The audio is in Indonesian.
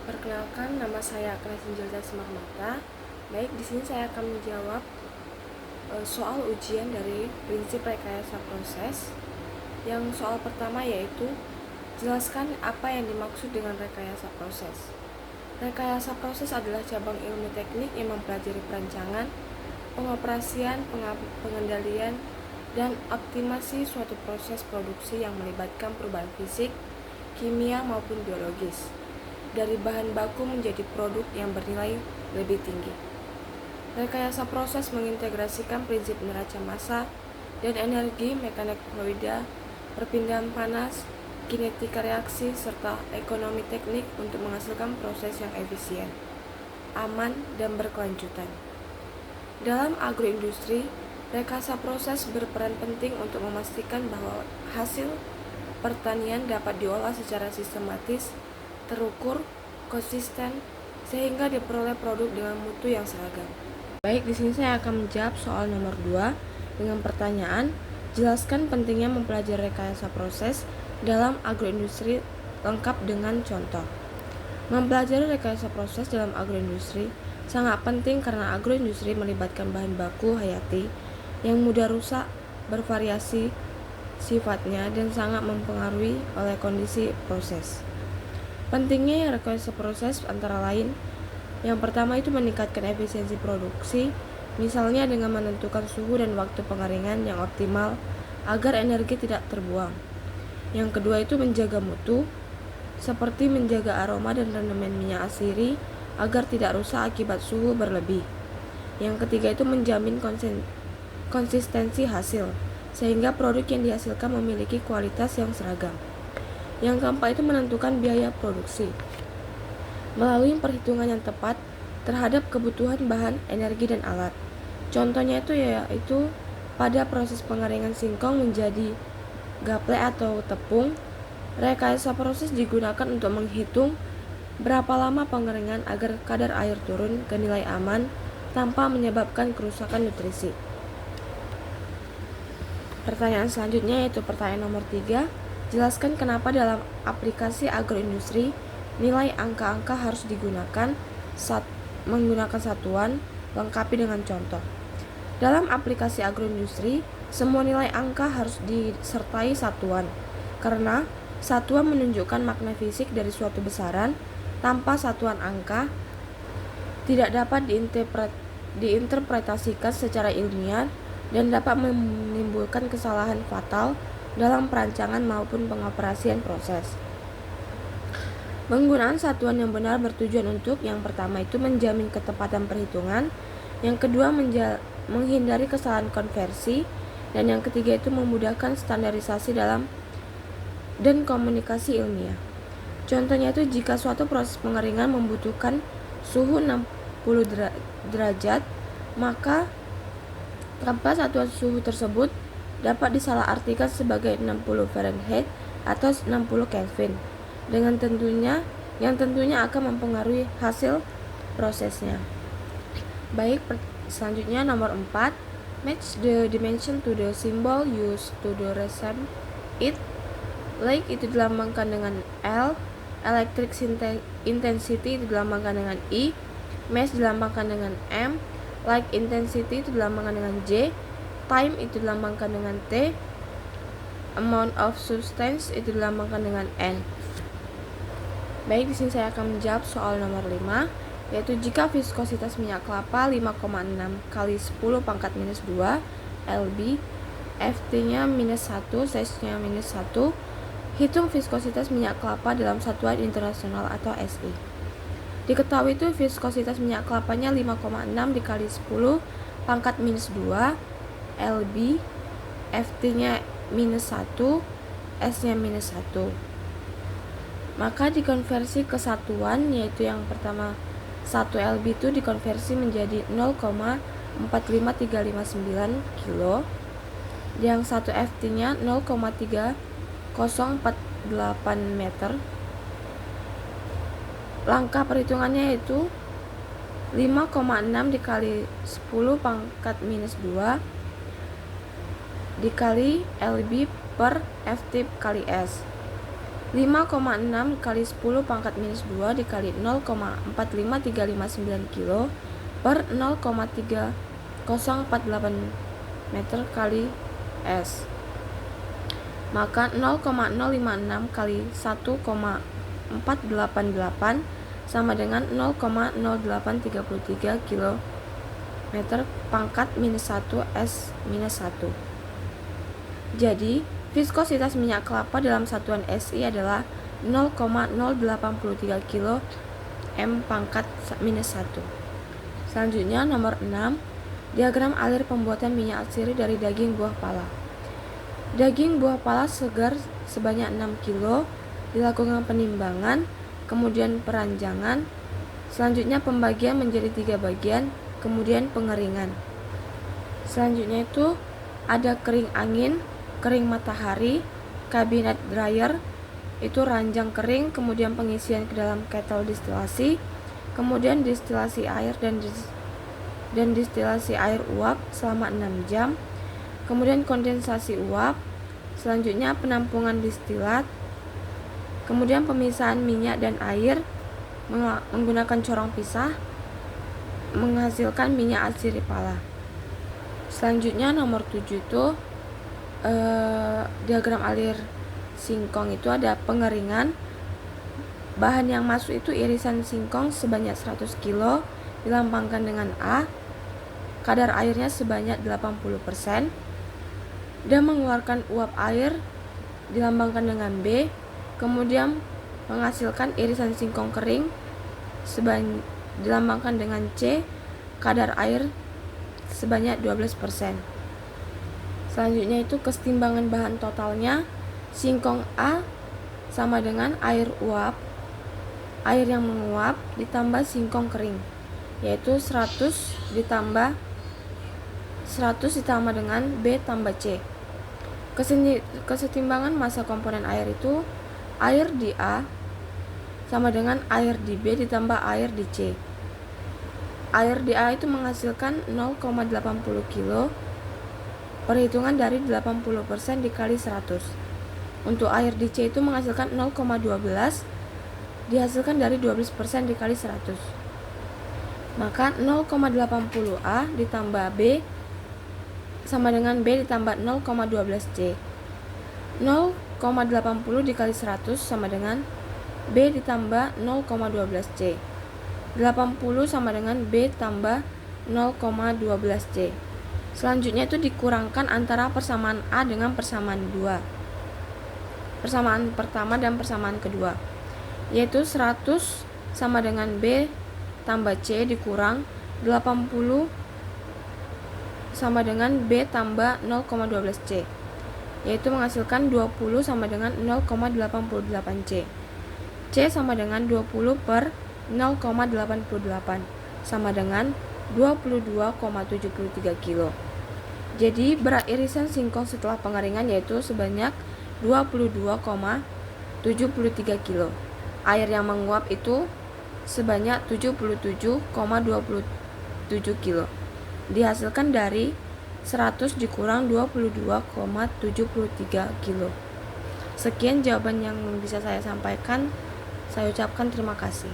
Perkenalkan, nama saya Agnes Injelza Semarmata. Baik, di sini saya akan menjawab soal ujian dari prinsip rekayasa proses. Yang soal pertama yaitu jelaskan apa yang dimaksud dengan rekayasa proses. Rekayasa proses adalah cabang ilmu teknik yang mempelajari perancangan, pengoperasian, pengendalian, dan optimasi suatu proses produksi yang melibatkan perubahan fisik, kimia maupun biologis dari bahan baku menjadi produk yang bernilai lebih tinggi. Rekayasa proses mengintegrasikan prinsip neraca massa dan energi, mekanik fluida, perpindahan panas, kinetika reaksi, serta ekonomi teknik untuk menghasilkan proses yang efisien, aman, dan berkelanjutan. Dalam agroindustri, rekayasa proses berperan penting untuk memastikan bahwa hasil pertanian dapat diolah secara sistematis, terukur, konsisten, sehingga diperoleh produk dengan mutu yang seragam. Baik, di sini saya akan menjawab soal nomor 2 dengan pertanyaan, jelaskan pentingnya mempelajari rekayasa proses dalam agroindustri lengkap dengan contoh. Mempelajari rekayasa proses dalam agroindustri sangat penting karena agroindustri melibatkan bahan baku hayati yang mudah rusak, bervariasi sifatnya, dan sangat mempengaruhi oleh kondisi proses. Pentingnya rekayasa proses antara lain, yang pertama itu meningkatkan efisiensi produksi, misalnya dengan menentukan suhu dan waktu pengeringan yang optimal agar energi tidak terbuang. Yang kedua itu menjaga mutu, seperti menjaga aroma dan rendemen minyak asiri agar tidak rusak akibat suhu berlebih. Yang ketiga itu menjamin konsistensi hasil, sehingga produk yang dihasilkan memiliki kualitas yang seragam. Yang keempat itu menentukan biaya produksi melalui perhitungan yang tepat terhadap kebutuhan bahan, energi, dan alat. Contohnya itu yaitu pada proses pengeringan singkong menjadi gaplek atau tepung, rekayasa proses digunakan untuk menghitung berapa lama pengeringan agar kadar air turun ke nilai aman tanpa menyebabkan kerusakan nutrisi. Pertanyaan selanjutnya yaitu pertanyaan nomor 3. Jelaskan kenapa dalam aplikasi agroindustri nilai angka-angka harus digunakan menggunakan satuan, lengkapi dengan contoh. Dalam aplikasi agroindustri, semua nilai angka harus disertai satuan, karena satuan menunjukkan makna fisik dari suatu besaran. Tanpa satuan angka, tidak dapat diinterpretasikan secara ilmiah dan dapat menimbulkan kesalahan fatal dalam perancangan maupun pengoperasian proses. Penggunaan satuan yang benar bertujuan untuk yang pertama itu menjamin ketepatan perhitungan, yang kedua menghindari kesalahan konversi, dan yang ketiga itu memudahkan standarisasi dalam dan komunikasi ilmiah. Contohnya itu jika suatu proses pengeringan membutuhkan suhu 60 derajat, maka tanpa satuan suhu tersebut dapat disalahartikan sebagai 60 Fahrenheit atau 60 Kelvin yang tentunya akan mempengaruhi hasil prosesnya. Baik, selanjutnya nomor 4, match the dimension to the symbol used to the represent it. Like itu dilambangkan dengan L, electric intensity itu dilambangkan dengan I, mass dilambangkan dengan M, like intensity itu dilambangkan dengan J, time itu dilambangkan dengan T, amount of substance itu dilambangkan dengan N. Baik, di sini saya akan menjawab soal nomor 5, yaitu jika viskositas minyak kelapa 5,6 kali 10 pangkat minus 2 lb, Ft-nya minus 1, size-nya minus 1, hitung viskositas minyak kelapa dalam satuan internasional atau SI. Diketahui itu viskositas minyak kelapanya 5,6 dikali 10 pangkat minus 2 lb, Ft-nya minus 1, S-nya minus 1. Maka dikonversi ke satuan, yaitu yang pertama 1 lb itu dikonversi menjadi 0,45359 kilo, yang 1 Ft-nya 0,3048 meter. Langkah perhitungannya yaitu 5,6 dikali 10 pangkat minus 2 dikali lb per Ft kali S. 5,6 kali 10 pangkat minus 2 dikali 0,45359 kilo per 0,3048 meter kali S. Maka 0,056 kali 1,488 sama dengan 0,0833 kilo meter pangkat minus 1 S minus 1. Jadi viskositas minyak kelapa dalam satuan SI adalah 0,083 kilo M pangkat minus 1. Selanjutnya nomor 6, diagram alir pembuatan minyak atsiri dari daging buah pala. Daging buah pala segar sebanyak 6 kilo, dilakukan penimbangan, kemudian peranjangan, selanjutnya pembagian menjadi 3 bagian, kemudian pengeringan. Selanjutnya itu ada kering angin, kering matahari, kabinet dryer, itu ranjang kering, kemudian pengisian ke dalam kettle distilasi, kemudian distilasi air dan distilasi air uap selama 6 jam, kemudian kondensasi uap, selanjutnya penampungan distilat, kemudian pemisahan minyak dan air menggunakan corong pisah, menghasilkan minyak atsiri pala. Selanjutnya nomor 7 itu diagram alir singkong itu ada pengeringan. Bahan yang masuk itu irisan singkong sebanyak 100 kilo dilambangkan dengan A, kadar airnya sebanyak 80%, dan mengeluarkan uap air dilambangkan dengan B, kemudian menghasilkan irisan singkong kering dilambangkan dengan C, kadar air sebanyak 12%. Selanjutnya itu kesetimbangan bahan totalnya, singkong A sama dengan air uap, air yang menguap ditambah singkong kering, yaitu 100 ditambah dengan B tambah C. Kesetimbangan massa komponen air itu air di A sama dengan air di B ditambah air di C. Air di A itu menghasilkan 0,80 kilo, perhitungan dari 80% dikali 100. Untuk air di C itu menghasilkan 0,12, dihasilkan dari 12% dikali 100. Maka 0,80 A ditambah B sama dengan B ditambah 0,12 C. 0,80 dikali 100 sama dengan B ditambah 0,12 C. 80 sama dengan B tambah 0,12 C. Selanjutnya itu dikurangkan antara persamaan A dengan persamaan 2. Persamaan pertama dan persamaan kedua, yaitu 100 sama dengan B tambah C dikurang 80 sama dengan B tambah 0,12 C, yaitu menghasilkan 20 sama dengan 0,88 C. C sama dengan 20 per 0,88 sama dengan 22,73 kilo. Jadi berat irisan singkong setelah pengeringan yaitu sebanyak 22,73 kilo. Air yang menguap itu sebanyak 77,27 kilo. Dihasilkan dari 100 dikurang 22,73 kilo. Sekian jawaban yang bisa saya sampaikan. Saya ucapkan terima kasih.